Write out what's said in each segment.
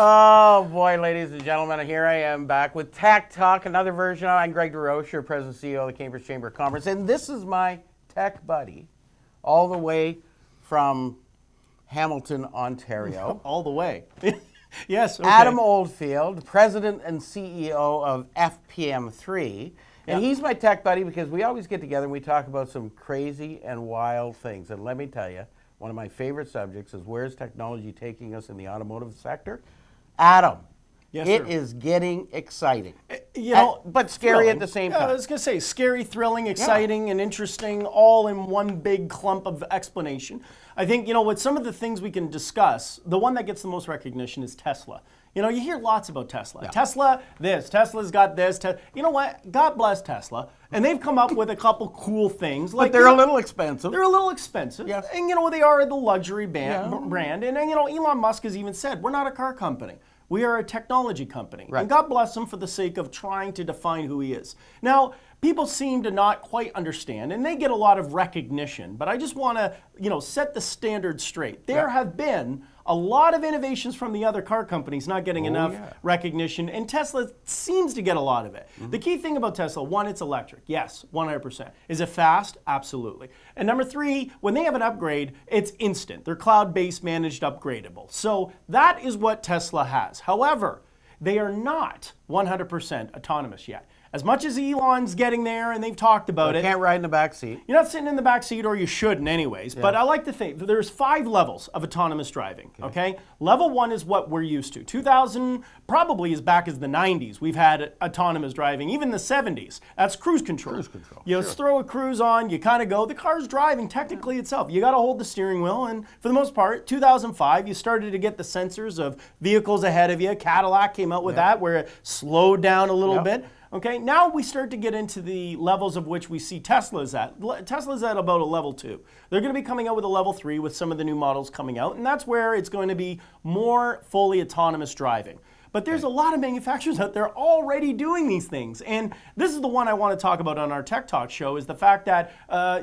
Oh boy, ladies and gentlemen, here I am back with Tech Talk, another version. I'm Greg DeRoche, your President and CEO of the Cambridge Chamber of Commerce, and this is my tech buddy, all the way from Hamilton, Ontario. All the way. Yes. Okay. Adam Oldfield, President and CEO of FPM3. And he's my tech buddy because we always get together and we talk about some crazy and wild things. And let me tell you, one of my favorite subjects is where's technology taking us in the automotive sector? Adam, Yes, it sir. is getting exciting. You know, but scary thrilling. at the same Yeah, time. I was going to say, scary, thrilling, exciting, and interesting, all in one big clump of explanation. I think, with some of the things we can discuss, the one that gets the most recognition is Tesla. You hear lots about Tesla. Yeah. Tesla's got this. You know what? God bless Tesla. And they've come up with a couple cool things. But they're a little expensive. They're a little expensive. Yes. And, they are the luxury brand. And, Elon Musk has even said, we're not a car company. We are a technology company. Right. And God bless him for the sake of trying to define who he is. Now, people seem to not quite understand, and they get a lot of recognition, but I just want to, set the standard straight. There have been a lot of innovations from the other car companies not getting enough recognition, and Tesla seems to get a lot of it. The key thing about Tesla, one, it's electric. Yes, 100%. Is it fast? Absolutely. And number three, when they have an upgrade, it's instant. They're cloud-based, managed, upgradable. So that is what Tesla has. However, they are not 100% autonomous yet. As much as Elon's getting there and they've talked about it. Can't ride in the back seat. You're not sitting in the back seat, or you shouldn't anyways. But I like to think that there's 5 levels of autonomous driving, okay? Level 1 is what we're used to. 2000, probably as back as the 90s, we've had autonomous driving, even the 70s. That's cruise control. Cruise control, You just throw a cruise on, you kind of go. The car's driving technically itself. You got to hold the steering wheel, and for the most part, 2005, you started to get the sensors of vehicles ahead of you. Cadillac came out with that, where it slowed down a little bit. Okay, now we start to get into the levels of which we see Tesla's at. Tesla's at about a level 2. They're going to be coming out with a level 3 with some of the new models coming out, and that's where it's going to be more fully autonomous driving. But there's a lot of manufacturers out there already doing these things. And this is the one I want to talk about on our Tech Talk show, is the fact that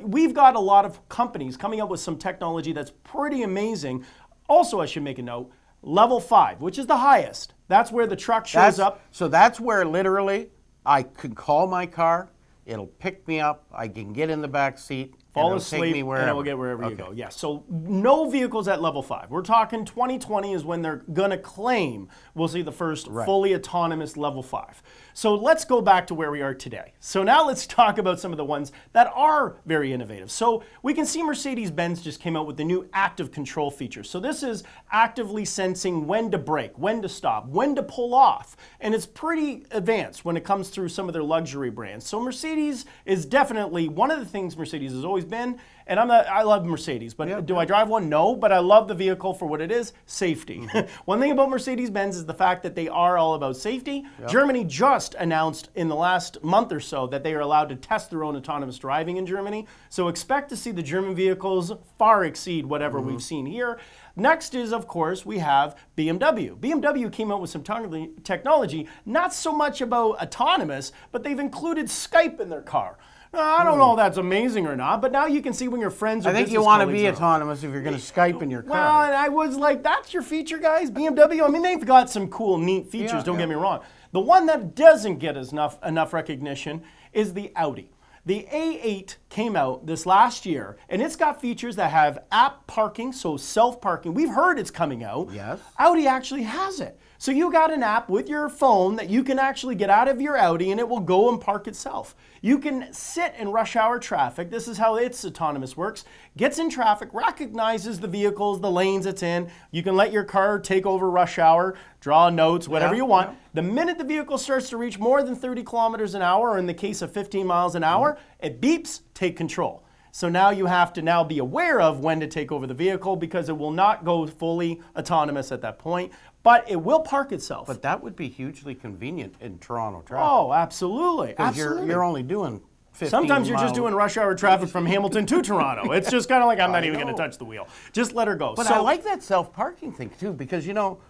we've got a lot of companies coming up with some technology that's pretty amazing. Also, I should make a note, level 5, which is the highest. That's where the truck shows up. So that's where literally I could call my car, it'll pick me up, I can get in the back seat, Fall and it'll take asleep, me and wherever. it will get wherever you go. Yeah, so no vehicles at level 5. We're talking 2020 is when they're going to claim we'll see the first fully autonomous level 5. So let's go back to where we are today. So now let's talk about some of the ones that are very innovative. So we can see Mercedes-Benz just came out with the new active control feature. So this is actively sensing when to brake, when to stop, when to pull off. And it's pretty advanced when it comes through some of their luxury brands. So Mercedes is definitely one of the things Mercedes has always been, and I love Mercedes, but do I drive one? No, but I love the vehicle for what it is, safety. One thing about Mercedes-Benz is the fact that they are all about safety. Germany just announced in the last month or so that they are allowed to test their own autonomous driving in Germany. So expect to see the German vehicles far exceed whatever we've seen here. Next is, of course, we have BMW. BMW came out with some technology, not so much about autonomous, but they've included Skype in their car. I don't know if that's amazing or not, but now you can see when your friends or I think you want to be autonomous if you're going to Skype in your car. Well, and I was like, that's your feature, guys? BMW? I mean, they've got some cool, neat features, don't get me wrong. The one that doesn't get enough recognition is the Audi. The A8 came out this last year, and it's got features that have app parking, so self-parking. We've heard it's coming out. Yes. Audi actually has it. So you got an app with your phone that you can actually get out of your Audi and it will go and park itself. You can sit in rush hour traffic. This is how its autonomous works. Gets in traffic, recognizes the vehicles, the lanes it's in. You can let your car take over rush hour, draw notes, whatever you want. The minute the vehicle starts to reach more than 30 kilometers an hour, or in the case of 15 miles an hour, it beeps, take control. So now you have to now be aware of when to take over the vehicle, because it will not go fully autonomous at that point, but it will park itself. But that would be hugely convenient in Toronto traffic. Oh, absolutely. Because you're only doing 15 Sometimes you're just miles. doing rush hour traffic from Hamilton to Toronto. It's just kind of like, I'm not even going to touch the wheel. Just let her go. But I like that self-parking thing too, because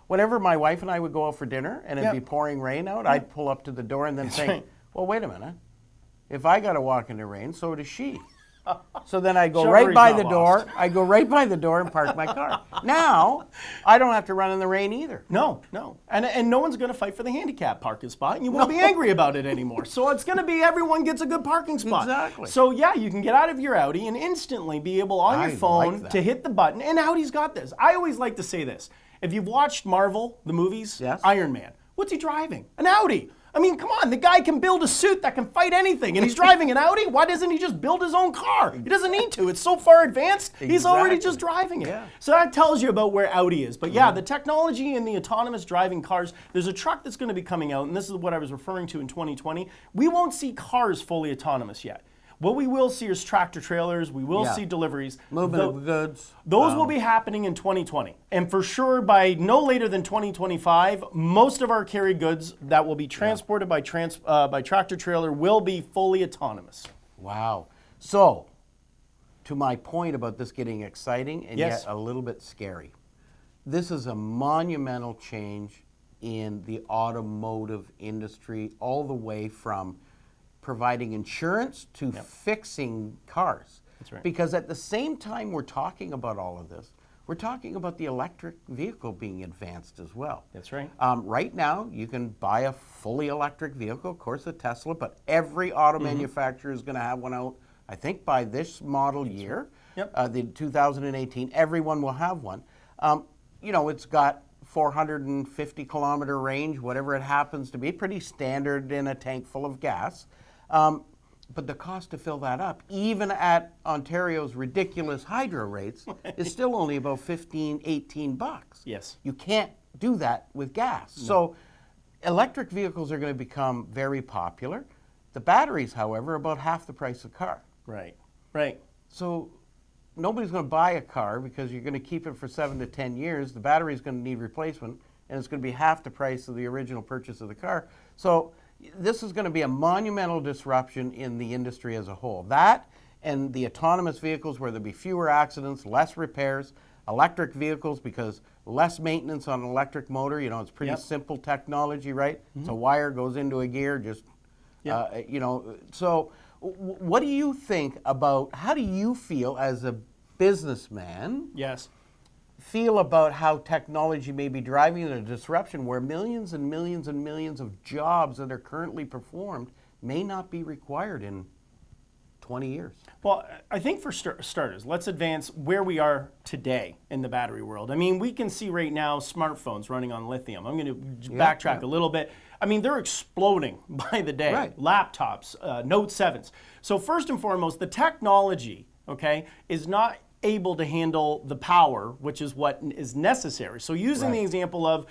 whenever my wife and I would go out for dinner and it'd be pouring rain out, I'd pull up to the door and then think, well, wait a minute. If I got to walk in the rain, so does she. So then I go Sure, right he's by not the lost. door. I go right by the door and park my car. Now, I don't have to run in the rain either. No. And no one's going to fight for the handicap parking spot, and you won't be angry about it anymore. So it's going to be everyone gets a good parking spot. Exactly. So yeah, you can get out of your Audi and instantly be able on your I phone like that. to hit the button. And Audi's got this. I always like to say this. If you've watched Marvel, the movies, Yes. Iron Man, what's he driving? An Audi. I mean, come on, the guy can build a suit that can fight anything, and he's driving an Audi? Why doesn't he just build his own car? He doesn't need to. It's so far advanced, he's already just driving it. Yeah. So that tells you about where Audi is. But yeah, the technology in the autonomous driving cars, there's a truck that's going to be coming out, and this is what I was referring to in 2020. We won't see cars fully autonomous yet. What we will see is tractor trailers, we will see deliveries. Movement of goods. Those will be happening in 2020. And for sure, by no later than 2025, most of our carry goods that will be transported by tractor trailer will be fully autonomous. Wow. So, to my point about this getting exciting and Yes. yet a little bit scary, this is a monumental change in the automotive industry, all the way from providing insurance to fixing cars. That's right. Because at the same time we're talking about all of this, we're talking about the electric vehicle being advanced as well. That's right. Right now, you can buy a fully electric vehicle, of course, a Tesla, but every auto manufacturer is going to have one out, I think, by this model year, the 2018. Everyone will have one. You know, it's got 450 kilometer range, whatever it happens to be, pretty standard in a tank full of gas. But the cost to fill that up, even at Ontario's ridiculous hydro rates, is still only about 15, 18 bucks. Yes. You can't do that with gas. No. So electric vehicles are going to become very popular. The batteries, however, are about half the price of the car. Right. Right. So nobody's going to buy a car because you're going to keep it for 7 to 10 years. The battery's going to need replacement, and it's going to be half the price of the original purchase of the car. So this is going to be a monumental disruption in the industry as a whole. That and the autonomous vehicles, where there'll be fewer accidents, less repairs, electric vehicles because less maintenance on an electric motor. You know, it's pretty simple technology, right? It's a wire, goes into a gear, just, you know. So what do you think about, how do you feel as a businessman? Yes. Feel about how technology may be driving a disruption where millions and millions and millions of jobs that are currently performed may not be required in 20 years? Well, I think for starters, let's advance where we are today in the battery world. I mean, we can see right now smartphones running on lithium. I'm going to backtrack a little bit. I mean, they're exploding by the day. Right. Laptops, Note 7s. So first and foremost, the technology, okay, is not able to handle the power, which is what is necessary. So using the example of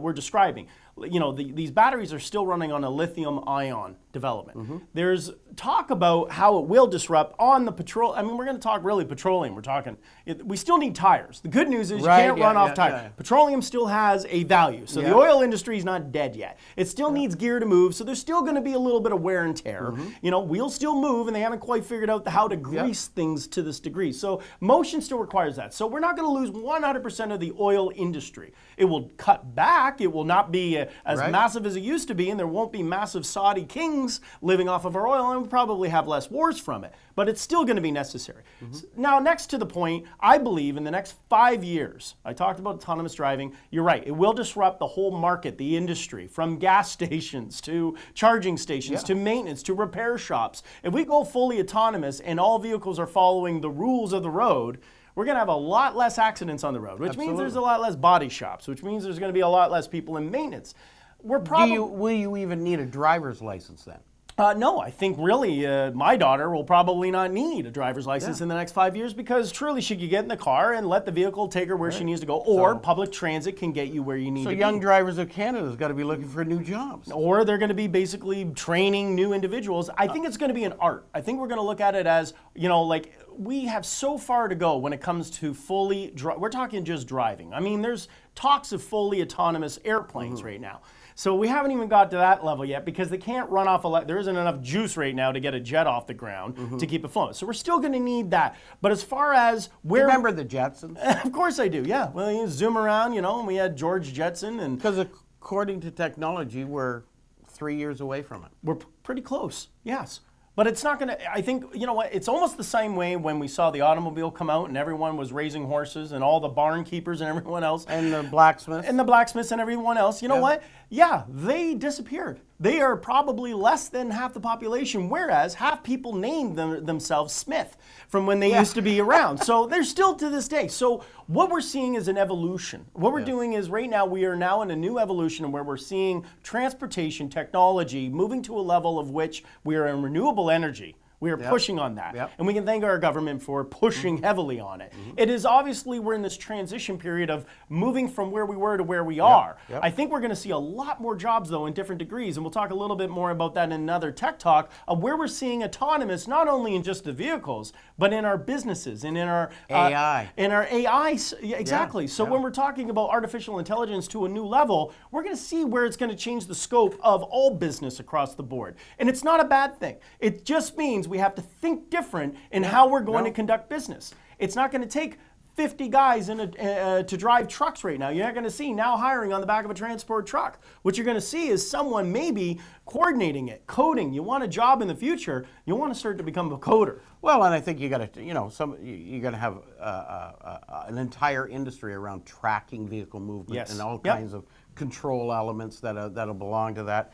we're describing, you know, these batteries are still running on a lithium ion development. There's talk about how it will disrupt on the petrol. I mean, we're going to talk really petroleum. We're talking, we still need tires. The good news is you can't run off tires. Petroleum still has a value. So the oil industry is not dead yet. It still needs gear to move. So there's still going to be a little bit of wear and tear. You know, wheels still move, and they haven't quite figured out how to grease things to this degree. So motion still requires that. So we're not going to lose 100% of the oil industry. It will cut back. It will not be as massive as it used to be, and there won't be massive Saudi kings living off of our oil, and we'll probably have less wars from it. But it's still going to be necessary. Now, next to the point, I believe in the next 5 years, I talked about autonomous driving. You're right. It will disrupt the whole market, the industry, from gas stations to charging stations to maintenance to repair shops. If we go fully autonomous and all vehicles are following the rules of the road, we're going to have a lot less accidents on the road, which means there's a lot less body shops, which means there's going to be a lot less people in maintenance. Will you even need a driver's license then? No, I think really my daughter will probably not need a driver's license in the next 5 years, because truly she could get in the car and let the vehicle take her where she needs to go, or public transit can get you where you need to be. So young drivers of Canada's got to be looking for new jobs. Or they're going to be basically training new individuals. I think it's going to be an art. I think we're going to look at it as, you know, like we have so far to go when it comes to fully, we're talking just driving. I mean, there's talks of fully autonomous airplanes right now. So we haven't even got to that level yet, because they can't run off, there isn't enough juice right now to get a jet off the ground to keep it flowing. So we're still going to need that. But as far as where... Remember the Jetsons? Of course I do, yeah. Well, you zoom around, you know, and we had George Jetson. And because according to technology, we're 3 years away from it. We're pretty close, yes. But it's not going to, I think, you know what, it's almost the same way when we saw the automobile come out and everyone was raising horses and all the barn keepers and everyone else. And the blacksmiths. And the blacksmiths and everyone else. You know what? Yeah, they disappeared. They are probably less than half the population, whereas half people named themselves Smith from when they used to be around. So they're still to this day. So what we're seeing is an evolution. What we're doing is right now we are now in a new evolution where we're seeing transportation technology moving to a level of which we are in renewable energy. We are pushing on that. And we can thank our government for pushing heavily on it. It is obviously we're in this transition period of moving from where we were to where we are. I think we're going to see a lot more jobs, though, in different degrees. And we'll talk a little bit more about that in another Tech Talk, of where we're seeing autonomous, not only in just the vehicles, but in our businesses and in our AI. In our AI, exactly. So when we're talking about artificial intelligence to a new level, we're going to see where it's going to change the scope of all business across the board. And it's not a bad thing. It just means we have to think different in how we're going to conduct business. It's not going to take 50 guys to drive trucks right now. You're not going to see now hiring on the back of a transport truck. What you're going to see is someone maybe coordinating it, coding. You want a job in the future, you want to start to become a coder. Well, and I think you got to, you know, you're going to have an entire industry around tracking vehicle movement and all kinds of control elements that'll belong to that.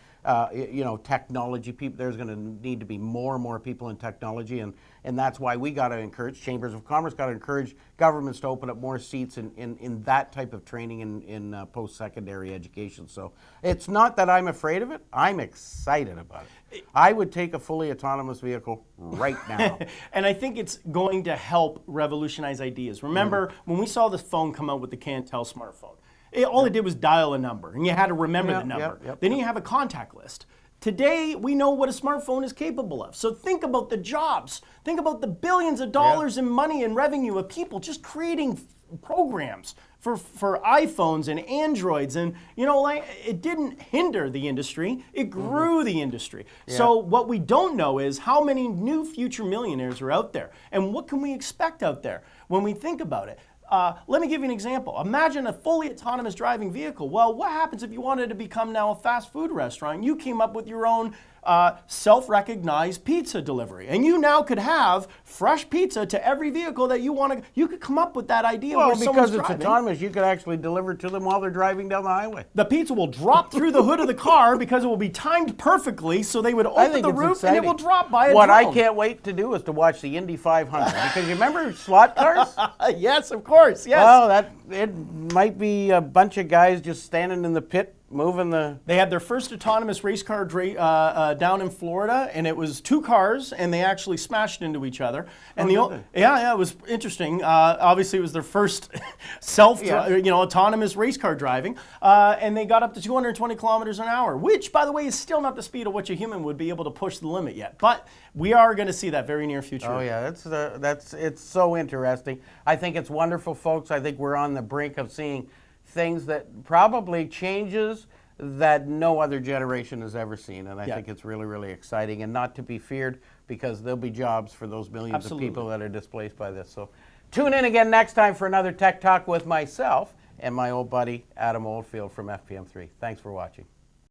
You know, technology people. There's going to need to be more and more people in technology, and that's why we got to encourage chambers of commerce, got to encourage governments to open up more seats in that type of training in post-secondary education. So it's not that I'm afraid of it. I'm excited about it. I would take a fully autonomous vehicle right now. And I think it's going to help revolutionize ideas. Remember when we saw the phone come out with the Cantel smartphone? All it did was dial a number, and you had to remember the number. Then you have a contact list. Today, we know what a smartphone is capable of. So think about the jobs. Think about the billions of dollars in money and revenue of people just creating programs for iPhones and Androids. And, you know, like, it didn't hinder the industry. It grew the industry. So what we don't know is how many new future millionaires are out there. And what can we expect out there when we think about it? Let me give you an example. Imagine a fully autonomous driving vehicle. Well, what happens if you wanted to become now a fast food restaurant? You came up with your own self-recognized pizza delivery. And you now could have fresh pizza to every vehicle that you want to. You could come up with that idea. Well, where because it's autonomous, you could actually deliver to them while they're driving down the highway. The pizza will drop through the hood of the car because it will be timed perfectly, so they would open the roof and it will drop by a What drone. I can't wait to do is to watch the Indy 500, because you remember slot cars? Yes, of course, yes. Well, it might be a bunch of guys just standing in the pit moving the... They had their first autonomous race car down in Florida, and it was two cars, and they actually smashed into each other. And it was interesting. Obviously, it was their first autonomous race car driving, and they got up to 220 kilometers an hour, which, by the way, is still not the speed of what a human would be able to push the limit yet. But we are going to see that very near future. Oh yeah, it's so interesting. I think it's wonderful, folks. I think we're on the brink of seeing things that probably changes that no other generation has ever seen. And I think it's really, really exciting and not to be feared, because there'll be jobs for those millions of people that are displaced by this. So tune in again next time for another Tech Talk with myself and my old buddy Adam Oldfield from FPM3. Thanks for watching.